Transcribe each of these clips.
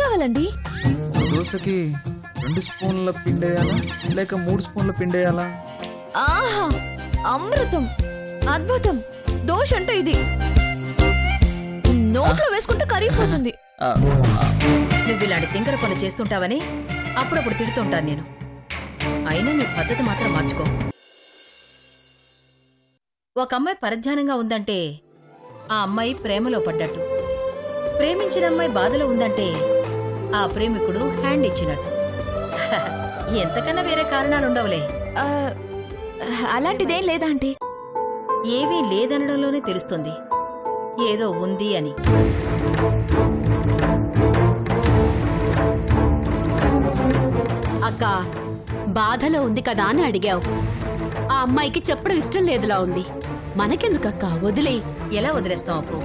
కావాలండి? దోశకి 2 స్పూన్ల పిండేయాలా లేక 3 స్పూన్ల పిండేయాలా? ఆహా, అమృతం, అద్భుతం. దోశ అంటే ఇది నోట్లో వేసుకుంటే కరిగిపోతుంది. నువ్వు ఇలాంటి తింకర పనులు చేస్తుంటావని అప్పుడప్పుడు తిడుతుంటాను నేను. అయినా నీ పద్ధతి మాత్రం మార్చుకో. ఒక అమ్మాయి పరధ్యానంగా ఉందంటే ఆ అమ్మాయి ప్రేమలో పడ్డట్టు. ప్రేమించిన అమ్మాయి బాధలో ఉందంటే ఆ ప్రేమికుడు హ్యాండ్ ఇచ్చినట్టు. ఎంతకన్నా వేరే కారణాలుండవులే. అలాంటిదేం లేదా ఆంటీ? ఏవీ లేదనడంలోనే తెలుస్తుంది ఏదో ఉంది అని. అక్క బాధలో ఉంది కదా అని అడిగావు. ఆ అమ్మాయికి చెప్పడం ఇష్టం లేదులా ఉంది. మనకెందుకక్క, వదిలే. ఎలా వదిలేస్తాం అప్పు?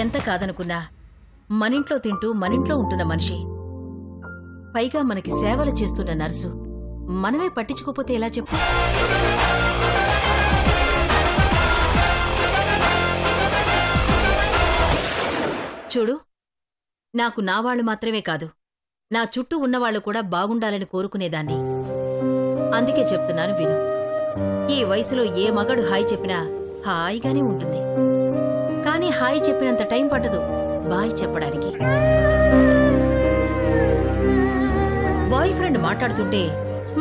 ఎంత కాదనుకున్నా మనింట్లో తింటూ మనింట్లో ఉంటున్న మనిషి, పైగా మనకి సేవలు చేస్తున్న నర్సు, మనమే పట్టించుకోపోతే ఎలా చెప్పు? చూడు, నాకు నా వాళ్ళు మాత్రమే కాదు, నా చుట్టూ ఉన్నవాళ్లు కూడా బాగుండాలని కోరుకునేదాన్ని. అందుకే చెప్తున్నాను విను. ఈ వయసులో ఏ మగాడు హాయ్ చెప్పినా హాయిగానే ఉంటుంది. కానీ హాయ్ చెప్పినంత టైం పట్టదు బాయ్ చెప్పడానికి. బాయ్ ఫ్రెండ్ మాట్లాడుతుంటే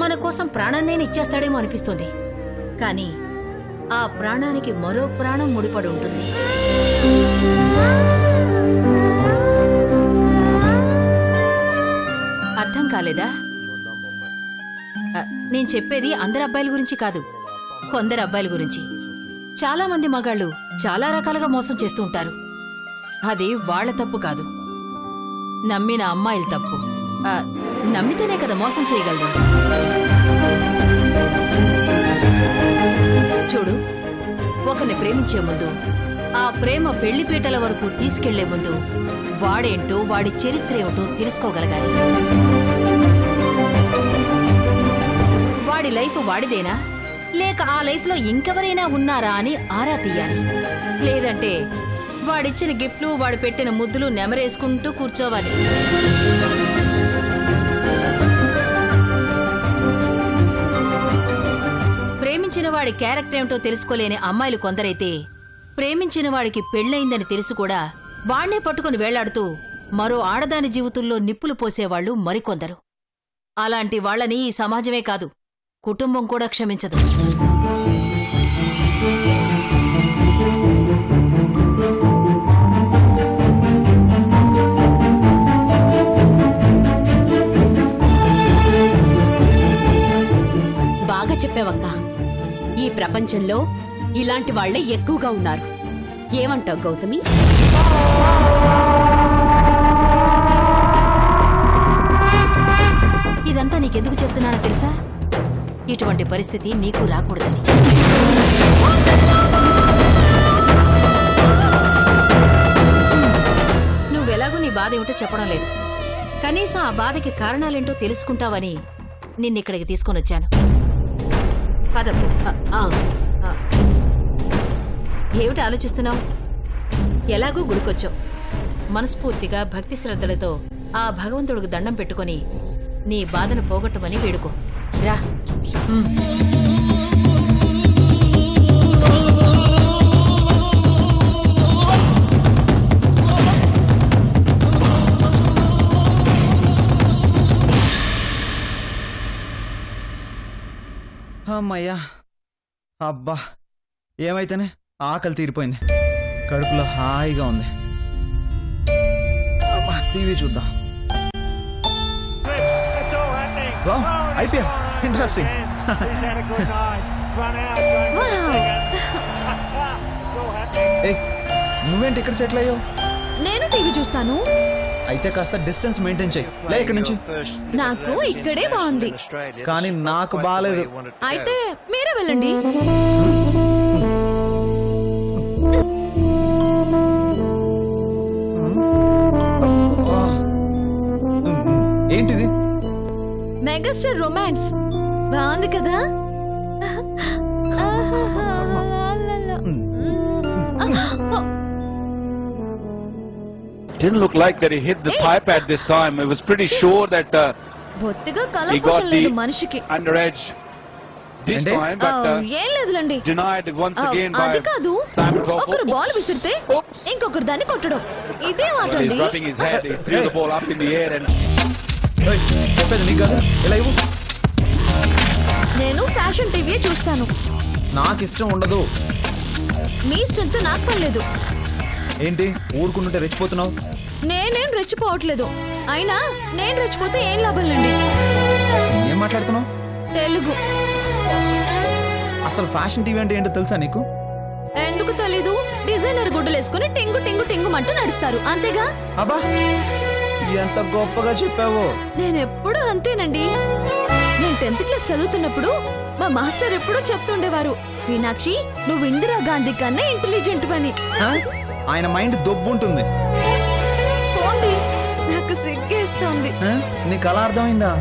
మన కోసం ప్రాణాన్నైనా ఇచ్చేస్తాడేమో అనిపిస్తుంది. కానీ ఆ ప్రాణానికి మరో ప్రాణం ముడిపడి ఉంటుంది. అర్థం కాలేదా? నేను చెప్పేది అందరి అబ్బాయిల గురించి కాదు, కొందరు అబ్బాయిల గురించి. చాలా మంది మగాళ్ళు చాలా రకాలుగా మోసం చేస్తూ ఉంటారు. అది వాళ్ల తప్పు కాదు, నమ్మిన అమ్మాయిల తప్పు. నమ్మితేనే కదా మోసం చేయగలరు. చూడు, ఒకరిని ప్రేమించే ముందు, ఆ ప్రేమ పెళ్లిపీటల వరకు తీసుకెళ్లే ముందు వాడేంటో వాడి చరిత్ర ఏమిటో తెలుసుకోగలగాలి. వాడి లైఫ్ వాడిదేనా లేక ఆ లైఫ్ లో ఇంకెవరైనా ఉన్నారా అని ఆరా తీయాలి. లేదంటే వాడిచ్చిన గిఫ్ట్లు, వాడు పెట్టిన ముద్దులు నెమరేసుకుంటూ కూర్చోవాలి. ప్రేమించిన వాడి క్యారెక్టర్ ఏమిటో తెలుసుకోలేని అమ్మాయిలు కొందరైతే, ప్రేమించిన వాడికి పెళ్లయిందని తెలుసు కూడా వాణ్ణే పట్టుకుని వేళ్లాడుతూ మరో ఆడదాని జీవితంలో నిప్పులు పోసేవాళ్లు మరికొందరు. అలాంటి వాళ్లని ఈ సమాజమే కాదు, కుటుంబం కూడా క్షమించదు. బాగా చెప్పావక్క. ఈ ప్రపంచంలో ఇలాంటి వాళ్లే ఎక్కువగా ఉన్నారు. ఏమంటావు గౌతమి? ఇదంతా నీకెందుకు చెప్తున్నానో తెలుసా? ఇటువంటి పరిస్థితి నీకు రాకూడదని. నువ్వెలాగూ నీ బాధ ఏమిటో చెప్పడం లేదు. కనీసం ఆ బాధకి కారణాలేంటో తెలుసుకుంటావని నిన్నిక్కడికి తీసుకొనొచ్చాను. పదపు. ఏమిటి ఆలోచిస్తున్నావు? ఎలాగూ గుడికొచ్చావు. మనస్ఫూర్తిగా భక్తి శ్రద్ధలతో ఆ భగవంతుడికి దండం పెట్టుకుని నీ బాధను పోగొట్టమని వేడుకో. రా. అమ్మయ్యా, అబ్బా, ఏమైతేనే ఆకలి తీరిపోయింది, కడుపులో హాయిగా ఉంది. అబ్బా, టీవీ చూద్దాం. IPL interesting. నువ్వేంటి ఇక్కడ సెటిల్ అయ్యావు? నేను టీవీ చూస్తాను. అయితే కాస్త డిస్టెన్స్ మెయింటైన్ చేయి. లే ఇక్కడి నుంచి. నాకు ఇక్కడే బాగుంది, కానీ నాకు బాగాలేదు. అయితే మీరే వెళ్ళండి. ఏంటిది? మెగాస్టార్ రొమాన్స్ బాగుంది కదా? didn't look like that he hit the thigh pad this time. It was pretty sure that బొత్తిగా he కలపోషణ got లేదు the మనిషికి. under edge this Ante? time, but ఏం లేదులండి. denied once again by అది కాదు, Simon Crawford. ఒకరు ball విసిరితే Oops. ఇంకొకరు దాన్ని కొట్టడం ఇదే Well, he's ఆటండి. rubbing his head. He threw the ball up in the air and ఏయ్, చెప్పేది నీకు కాదు, ఇలా ఇవ్వు. నేను ఫ్యాషన్ టీవీ చూస్తాను. నాకు ఇష్టం ఉండదు. మీ స్ట్రెంత్ నాకు పర్లేదు. ఏంటి ఊరుకుంటుంటే రెచ్చిపోతున్నావు? నేనేం రెచ్చిపోవట్లేదు. అయినా నేను రెచ్చిపోతే ఏం లాభంలేండి. ఏం మాట్లాడుతున్నావు? తెలుగు. అసలు ఫ్యాషన్ టీవీ అంటే ఏంటో తెలుసా నీకు? ఎందుకు తెలీదు? డిజైనర్ గుడ్డలు వేసుకుని టింగు టింగు టింగు అంటూ నడుస్తారు, అంతేగా? అబ్బా ఎంత గొప్పగా చెప్పావో. నేను ఎప్పుడు అంతేనండి. నేను 10th క్లాస్ చదువుతున్నప్పుడు మా మాస్టర్ ఎప్పుడూ చెప్తుండేవారు, మీనాక్షి నువ్వు ఇందిరా గాంధీ కన్నా ఇంటెలిజెంట్ అని. ఆ? ఆయన మైండ్ దొబ్బు ఉంటుంది. పోండి, నాకు సిగ్గేస్తోంది. ఆ? నీకు అలా అర్థమైందా?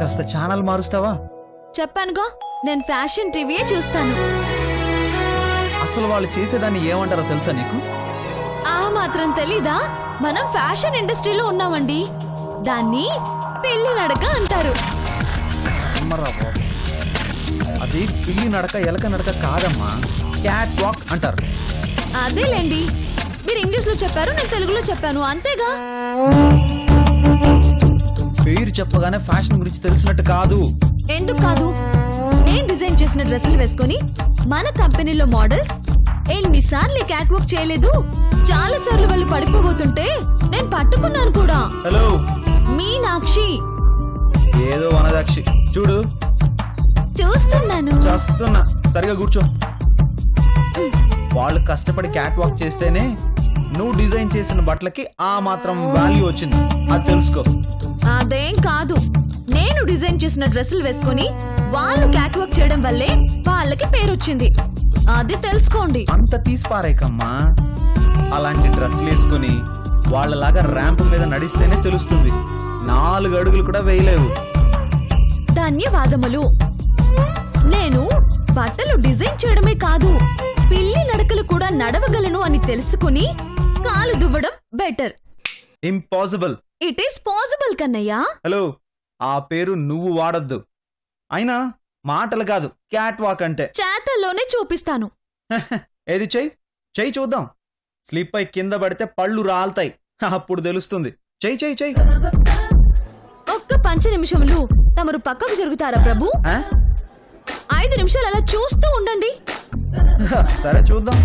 కాస్త ఛానల్ మారుస్తావా? చెప్పానుగా, నేను ఫ్యాషన్ టీవీయే చూస్తాను. అసలు వాళ్ళు చేసేదాన్ని ఏమంటారో తెలుసా నీకు? ఆ మాత్రం తెలీదా? మనం ఫ్యాషన్ ఇండస్ట్రీలో ఉన్నామండి. దాన్ని పెళ్లి నడక అంటారు. అమ్మరా బాబు, అది పిల్లి నడక ఎలక నడక కాదమ్మా, క్యాట్ వాక్ అంటారు. అదేలేండి, మీరు ఇంగ్లీష్ లో చెప్పారు, నేను తెలుగులో చెప్పాను, అంతేగా? పేరు చెప్పగానే ఫ్యాషన్ గురించి తెలిసినట్టు కాదు. ఎందుకు కాదు? నేను డిజైన్ చేసిన డ్రెస్సులు వేసుకొని మన కంపెనీలో మోడల్స్ ఎన్నిసార్లు క్యాట్ వాక్ చేయలేదు. చాలా సార్లు వాళ్ళు పడిపోబోతుంటే నేను పట్టుకున్నాను కూడా. హలో మీనాక్షి. ఏదో వనదాక్షి. చూడు చూస్తున్నాను. చూస్తున్నా, సరిగా కూర్చో. వాళ్ళు కష్టపడి క్యాట్ వాక్ చేస్తేనే నువ్వు డిజైన్ చేసిన బట్టలకి ఆ మాత్రం వాల్యూ వచ్చింది, అది తెలుసుకో. అదేం కాదు, నేను డిజైన్ చేసిన డ్రెస్సులు వేసుకొని వాళ్ళు క్యాట్ వాక్ చేయడం వల్లే వాళ్ళకి పేరు వచ్చింది, అది తెలుసుకోండి. అంత తీసిపారేకమ్మా. అలాంటి డ్రెస్సులు వేసుకుని వాళ్ళలాగా ర్యాంప్ మీద నడిస్తేనే తెలుస్తుంది. 4 అడుగులు కూడా వేయలేవు. ధన్యవాదములు. నేను బట్టలు డిజైన్ చేయడమే కాదు, పిల్లి నడకలు కూడా నడవగలను అని తెలుసుకుని కాలు దువ్వడం better. Impossible. It is possible కన్నయ్యా. హలో, ఆ పేరు నువ్వు వాడద్దు. అయినా మాటలు కాదు క్యాట్ వాక్ అంటే. చేతల్లోనే చూపిస్తాను. ఏది చెయ్యి, చెయ్యి చూద్దాం. స్లిప్ అయి కింద పడితే పళ్ళు రాలుతాయి, అప్పుడు తెలుస్తుంది. చెయ్యి చెయ్యి చెయ్యి. ఒక్క 5 నిమిషములు తమరు పక్కకు జరుగుతారా ప్రభు? 5 నిమిషాలు అలా చూస్తూ ఉండండి. సరే చూద్దాం.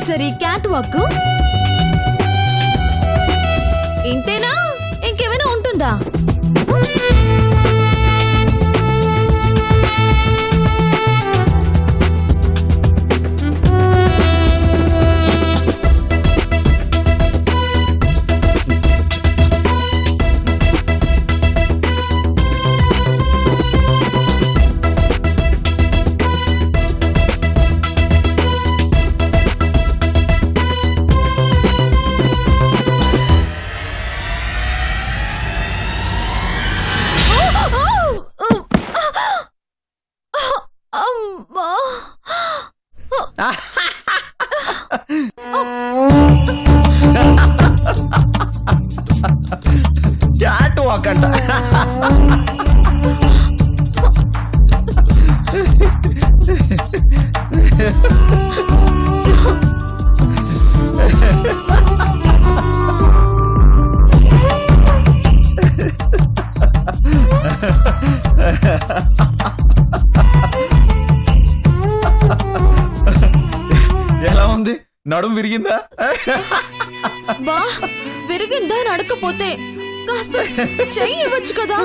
సరి క్యాట్ వాక్ ఇంతేనా, ఇంకేమైనా ఉంటుందా? ఉంది? నడుము విరిగిందా? బా విరిగిందా అని అడగకపోతే కాస్త చెయ్యి ఇవ్వచ్చు కదా.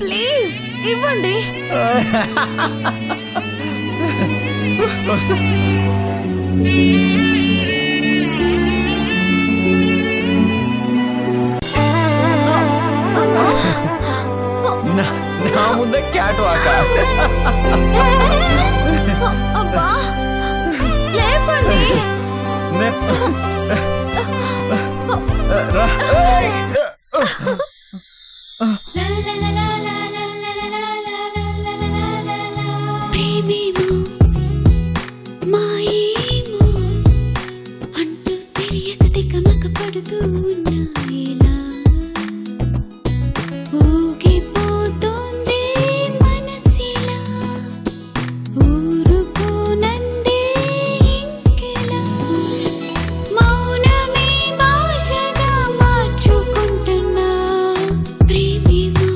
ప్లీజ్ ఇవ్వండి. వస్తా. నా ముందే క్యాట్ వాక. అబ్బా లేపండి. అంటూ తెలియక తికమక పడుతూ ఉన్నాయిలా ఊగిపోతోంది మనసిలా ఊరుకోనందే ఇంకెలా మౌనమే భాషగా మార్చుకుంటున్నా ప్రేమేమో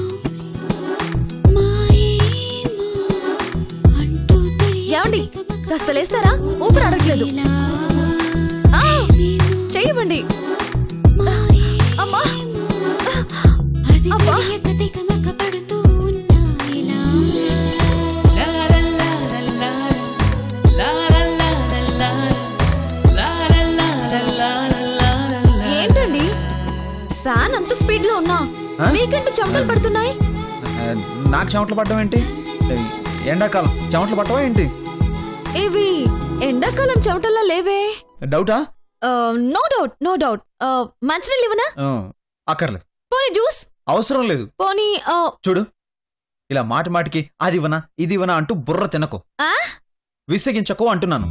మాయేమో అంటూ ఏమండి కాస్త లేస్తారా? ఊపిరి అడగలేదు. చెయ్యండి. అమ్మా అబ్బా ఏంటండి ఫ్యాన్ అంత స్పీడ్ లో ఉన్నా మీకంటే చెమటలు పడుతున్నాయి. నాకు చెమటలు పడ్డం ఏంటి? ఎండాకాలం చెమటలు పట్టవా ఏంటి? ఇవి ఎండాకాలం చెమటల్లా లేవే. డౌటా? No doubt no doubt. మంచినీళ్ళు ఇవ్వనా? అక్కర్లేదు. పోనీ జ్యూస్? అవసరం లేదు. పోనీ చూడు, ఇలా మాటి మాటికి అది ఇవ్వనా ఇది ఇవ్వనా అంటూ బుర్ర తినకు, విసిగించకు అంటున్నాను.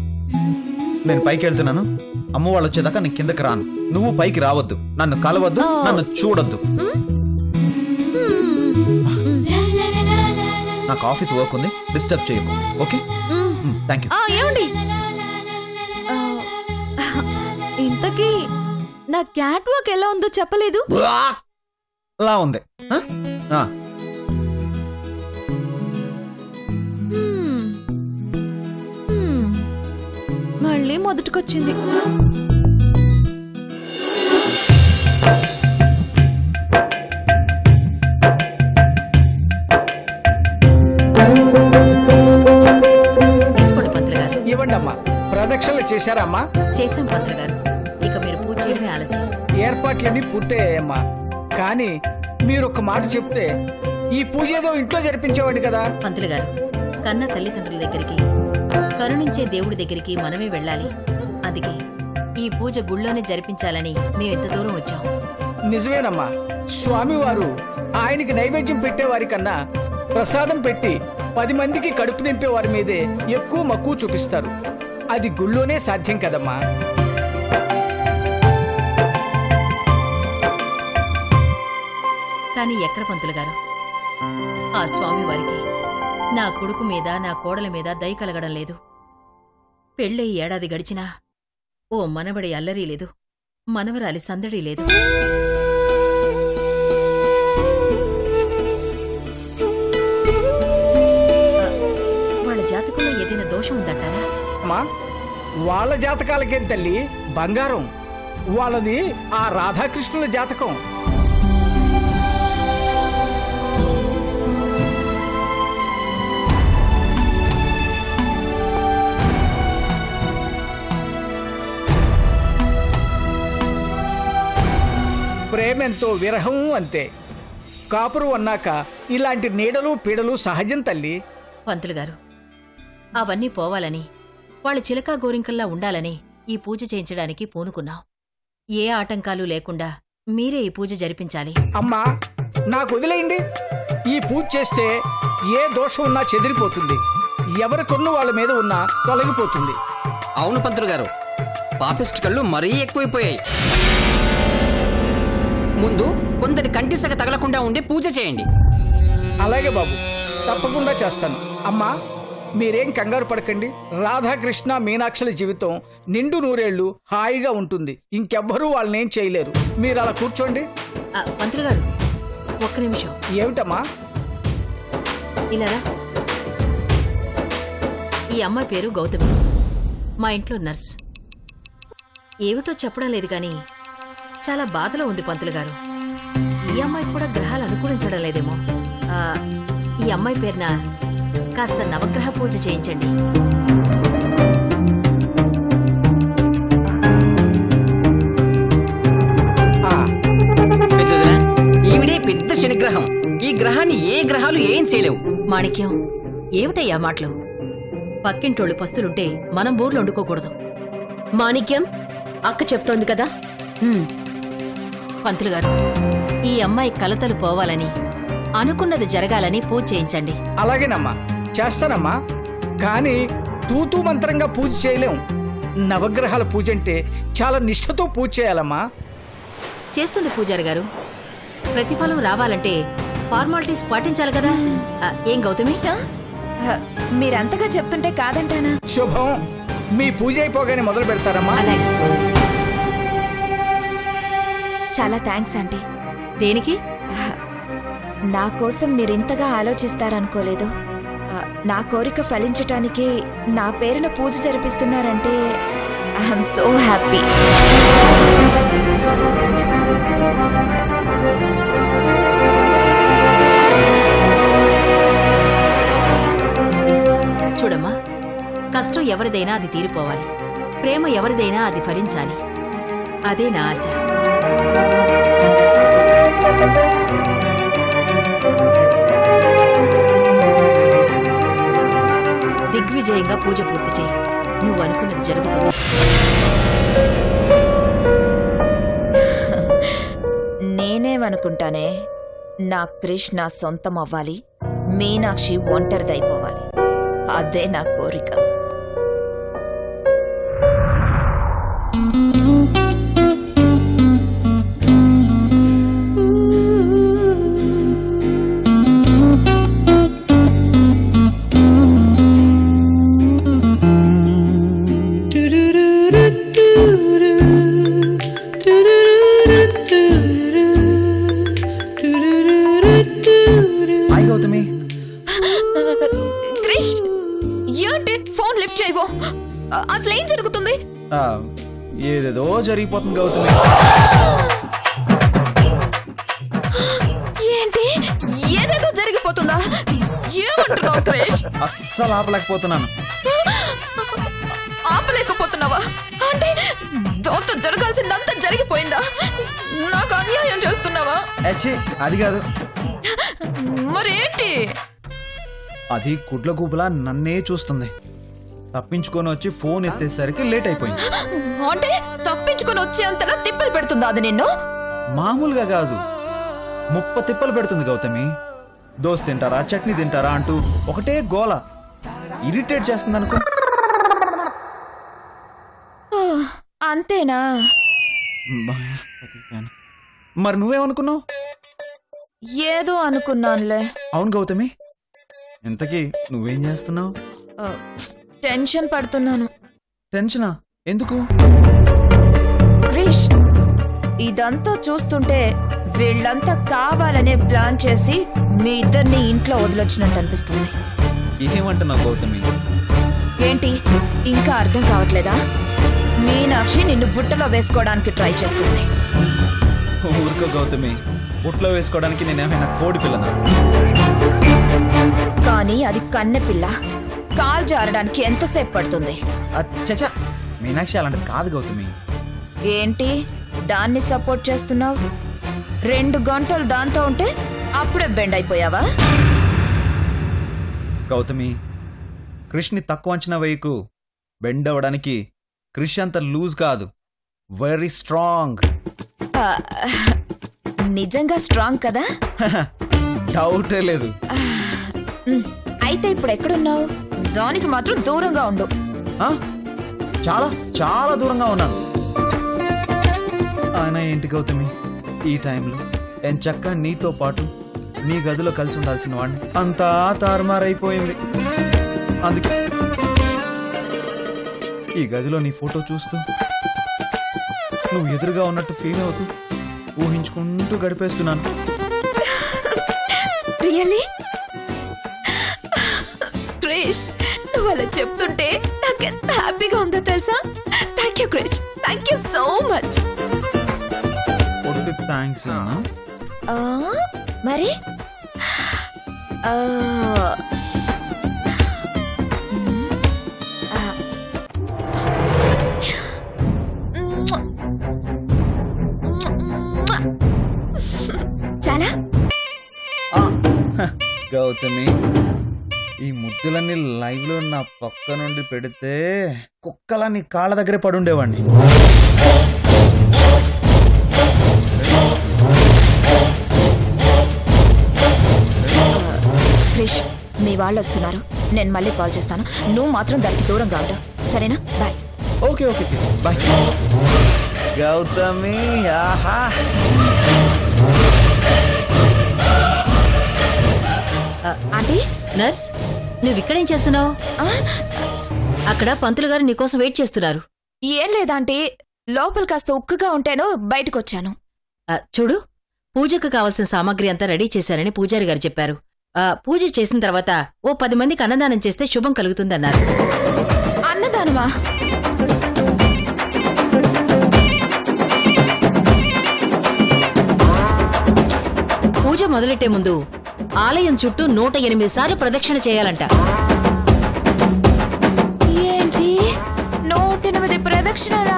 నేను పైకి వెళ్తున్నాను. అమ్మ వాళ్ళు వచ్చేదాకా నేను కిందకి రాను. నువ్వు పైకి రావద్దు, నన్ను కలవద్దు, నన్ను చూడొద్దు. నాకు ఆఫీస్ వర్క్ ఉంది, డిస్టర్బ్ చేయకు. ఓకే? Thank you. ఏమండి ఇంతకీ నా క్యాట్ వాక్ ఎలా ఉందో చెప్పలేదు. అలా ఉంది. మళ్ళీ మొదటికొచ్చింది. తీసుకోండి పంతులు గారు. ఇవ్వండి అమ్మా. ప్రదక్షిణలు చేశారా అమ్మా? చేశాం పంతులు గారు. ఇక మీరు పూజ చేయడమే ఆలస్యం. ఏర్పాట్లన్నీ పూర్తయ్యాయమ్మా. కానీ మీరు ఒక మాట చెప్తే ఈ పూజ ఏదో ఇంట్లో జరిపించేవాడి కదా. పంతులు గారు, కన్న తల్లిదండ్రుల దగ్గరికి, కరుణించే దేవుడి దగ్గరికి మనమే వెళ్ళాలి. అందుకే ఈ పూజ గుళ్ళోనే జరిపించాలని మేము ఎంత దూరం వచ్చాం. నిజమేనమ్మా. స్వామివారు ఆయనకి నైవేద్యం పెట్టేవారి కన్నా ప్రసాదం పెట్టి 10 మందికి కడుపు నింపే వారి మీదే ఎక్కువ మక్కువ చూపిస్తారు. అది గుళ్ళోనే సాధ్యం కదమ్మా. కానీ ఎక్కడ పంతులు గారు, ఆ స్వామి వారికి నా కొడుకు మీద నా కోడల మీద దయ కలగడం లేదు. పెళ్ళయి ఏడాది గడిచినా ఓ మనబడి అల్లరీ లేదు, మనవరాలి సందడి లేదు. వాళ్ళ జాతకంలో ఏదైనా దోషం ఉందంటారా? అమ్మా, వాళ్ళ జాతకాలకేం తల్లి, బంగారం. వాళ్ళది ఆ రాధాకృష్ణుల జాతకం. ప్రేమెంతో విరహము అంతే. కాపురు అన్నాక ఇలాంటి నీడలు పీడలు సహజం తల్లి. పంతులు గారు, అవన్నీ పోవాలని, వాళ్ళు చిలకా గోరింకల్లా ఉండాలని ఈ పూజ చేయించడానికి పూనుకున్నాం. ఏ ఆటంకాలు లేకుండా మీరే ఈ పూజ జరిపించాలి. అమ్మా, నాకు వదిలేయండి. ఈ పూజ చేస్తే ఏ దోషం ఉన్నా చెదిరిపోతుంది, ఎవరి కొన్ను వాళ్ళ మీద ఉన్నా తొలగిపోతుంది. అవును పంతులు గారు, పాపిస్ట్ కళ్ళు మరీ ఎక్కువైపోయాయి. ముందు కొందరి కంటి సగ తగలకుండా ఉండి పూజ చేయండి. అలాగే బాబు, తప్పకుండా చేస్తాను. అమ్మా, మీరేం కంగారు పడకండి. రాధాకృష్ణ మీనాక్షుల జీవితం నిండు నూరేళ్లు హాయిగా ఉంటుంది. ఇంకెవ్వరూ వాళ్ళనేం చేయలేరు. మీరు అలా కూర్చోండి. పంతులు గారు, ఒక్క నిమిషం. ఏమిటమ్మా? ఇలా రా. ఈ అమ్మాయి పేరు గౌతమి, మా ఇంట్లో నర్స్. ఏమిటో చెప్పడం లేదు కానీ చాలా బాధలో ఉంది పంతులు గారు. ఈ అమ్మాయి కూడా గ్రహాలు అనుకూలించడం లేదేమో. ఈ అమ్మాయి పేరున కాస్త నవగ్రహ పూజ చేయించండి. ఈవిడే పెద్ద శనిగ్రహం. ఈ గ్రహాన్ని ఏ గ్రహాలు ఏం చేయలేవు. మాణిక్యం, ఏమిటయ్యా మాటలు? పక్కింటోళ్ళు పస్తులుంటే మనం బోర్లు వండుకోకూడదు. మాణిక్యం, అక్క చెప్తోంది కదా. పంతులు గారు, ఈ అమ్మాయి కలతలు పోవాలని, అనుకున్నది జరగాలని పూజ చేయించండి. అలాగేనమ్మా, చేస్తానమ్మా. కానీ తూతూ మంత్రంగా పూజ చేయలేం. నవగ్రహాల పూజ అంటే చాలా నిష్ఠతో పూజ చేయాలమ్మా. చేస్తుంది పూజారి గారు. ప్రతిఫలం రావాలంటే ఫార్మాలిటీస్ పాటించాలి కదా. ఏం గౌతమి? మీరంతగా చెప్తుంటే కాదంటానా? శుభం. మీ పూజ అయిపోగానే మొదలు పెడతారమ్మా. అలాగే. చాలా థ్యాంక్స్ ఆంటీ. దేనికి? నా కోసం మీరింతగా ఆలోచిస్తారనుకోలేదు. నా కోరిక ఫలించటానికి నా పేరున పూజ జరిపిస్తున్నారంటే ఐఎమ్ సో హ్యాపీ. చూడమ్మా, కష్టం ఎవరిదైనా అది తీరిపోవాలి, ప్రేమ ఎవరిదైనా అది ఫలించాలి. అదే నా ఆశ. దిగ్విజయంగా పూజ పూర్తి చేయి. నువ్వు అనుకున్నది జరుగుతుంది. నేనేమనుకుంటానే, నా కృష్ణ సొంతం అవ్వాలి, మీనాక్షి ఒంటరిదైపోవాలి. అదే నా కోరిక. అసలు ఏం జరుగుతుంది? ఏదేదో జరిగిపోతుంది గౌతమి. ఏంటి? ఏదేదో జరిగిపోతుందా? ఏమంటున్నావు క్రేష్? అస్సలు ఆపలేకపోతున్నాను. ఆపలేకపోతున్నావా? అంటే దాంతో జరగాల్సిందంతా జరిగిపోయిందా? నాకు అన్యాయం చేస్తున్నావా? అది కాదు. మరేంటి? అది గుడ్ల గుబులా నన్నే చూస్తుంది. తప్పించుకొని వచ్చి ఫోన్ ఎత్తేసరికి లేట్ అయిపోయింది. అంటే తప్పించుకొని వచ్చేంతలా తిప్పలు పెడుతుందా అది నిన్ను? మామూలుగా కాదు, 30 తిప్పలు పెడుతుంది గౌతమి. దోశ తింటారా, చట్నీ తింటారా అంటూ ఒకటే గోల. ఇరిటేట్ చేస్తుంది అనుకో. అంతేనా? మరి నువ్వేమనుకున్నావు? ఏదో అనుకున్నానులే. అవును గౌతమి, ఇంతకీ నువ్వేం చేస్తున్నావు? టెన్షన్ పడుతున్నాను. టెన్షనా? ఎందుకు? క్రిష్, ఇదంతా చూస్తుంటే వీళ్ళంతా కావాలనే ప్లాన్ చేసి మీ ఇద్దరిని ఇంట్లో వదిలొచ్చినట్టు అనిపిస్తుంది. ఏమంటున్నావు గౌతమి? ఏంటి ఇంకా అర్థం కావట్లేదా? మీనాక్షి నిన్ను బుట్టలో వేసుకోవడానికి ట్రై చేస్తుంది. ఊరుకో గౌతమి, బుట్టలో వేసుకోవడానికి నేనేమైనా కోడి పిల్లనా? కానీ అది కన్నె పిల్ల. కాల్ జారడానికి ఎంతసేపు పడుతుంది? చచ్చా, మీనాక్షి అలాంటిది కాదు గౌతమి. ఏంటి దాన్ని సపోర్ట్ చేస్తున్నావు? 2 గంటలు దాంతో ఉంటే అప్పుడే బెండ్ అయిపోయావా? గౌతమి, క్రిష్ని తక్కువ అంచనా వేయకు. బెండ్ అవ్వడానికి క్రిష్ అంత లూజ్ కాదు, వెరీ స్ట్రాంగ్. నిజంగా స్ట్రాంగ్ కదా? డౌటే లేదు. అయితే ఇప్పుడు ఎక్కడున్నావు? దానికి మాత్రం దూరంగా ఉండు. చాలా చాలా దూరంగా ఉన్నాను. ఆయన ఏంటి గౌతమి ఈ టైంలో ఎంచక్క నీతో పాటు నీ గదిలో కలిసి ఉండాల్సిన వాడిని అంతా తారుమారైపోయింది. అందుకే ఈ గదిలో నీ ఫోటో చూస్తూ నువ్వు ఎదురుగా ఉన్నట్టు ఫీల్ అవుతూ ఊహించుకుంటూ గడిపేస్తున్నాను. రియల్లీ? క్రిష్, నువ్వు అలా చెప్తుంటే నాకు ఎంత హ్యాపీగా ఉందో తెలుసా. Thank you Krish, thank you so much. Thanks మరి చాలా గౌతమి, ఈ ముద్దులన్నీ లైవ్ లో నా పక్క నుండి పెడితే కుక్కలా నీ కాళ్ళ దగ్గరే పడుండేవాడిని. క్రిష్, మీ వాళ్ళు వస్తున్నారు, నేను మళ్ళీ కాల్ చేస్తాను. నువ్వు మాత్రం దానికి దూరంగా ఉండు, సరేనా? Bye. Okay okay bye. Gautami, ఆహా ఆంటీ, నర్స్, నువ్వు ఇక్కడేం చేస్తున్నావు? అక్కడ పంతులు గారు నీకోసం వెయిట్ చేస్తున్నారు. ఏం లేదాంటీ, లోపల కాస్త ఉక్కుగా ఉంటేను బయటకొచ్చాను. చూడు, పూజకు కావలసిన సామాగ్రి అంతా రెడీ చేశారని పూజారి గారు చెప్పారు. పూజ చేసిన తర్వాత ఓ 10 మందికి అన్నదానం చేస్తే శుభం కలుగుతుందన్నారు. అన్నదానమా? పూజ మొదలెట్టే ముందు ఆలయం చుట్టూ 108 సార్లు ప్రదక్షిణ చేయాలంట. ఏంటి 108 ప్రదక్షిణలా?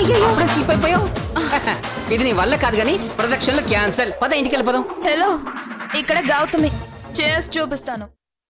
అయ్యో స్లిప్ అయిపోయావు. ఇది నీ వల్ల కాదు గానీ ప్రదక్షిణలు క్యాన్సల్. పద, ఇంటికి వెళ్ళిపోదాం. హలో, ఇక్కడ గౌతమి, చేసి చూపిస్తాను.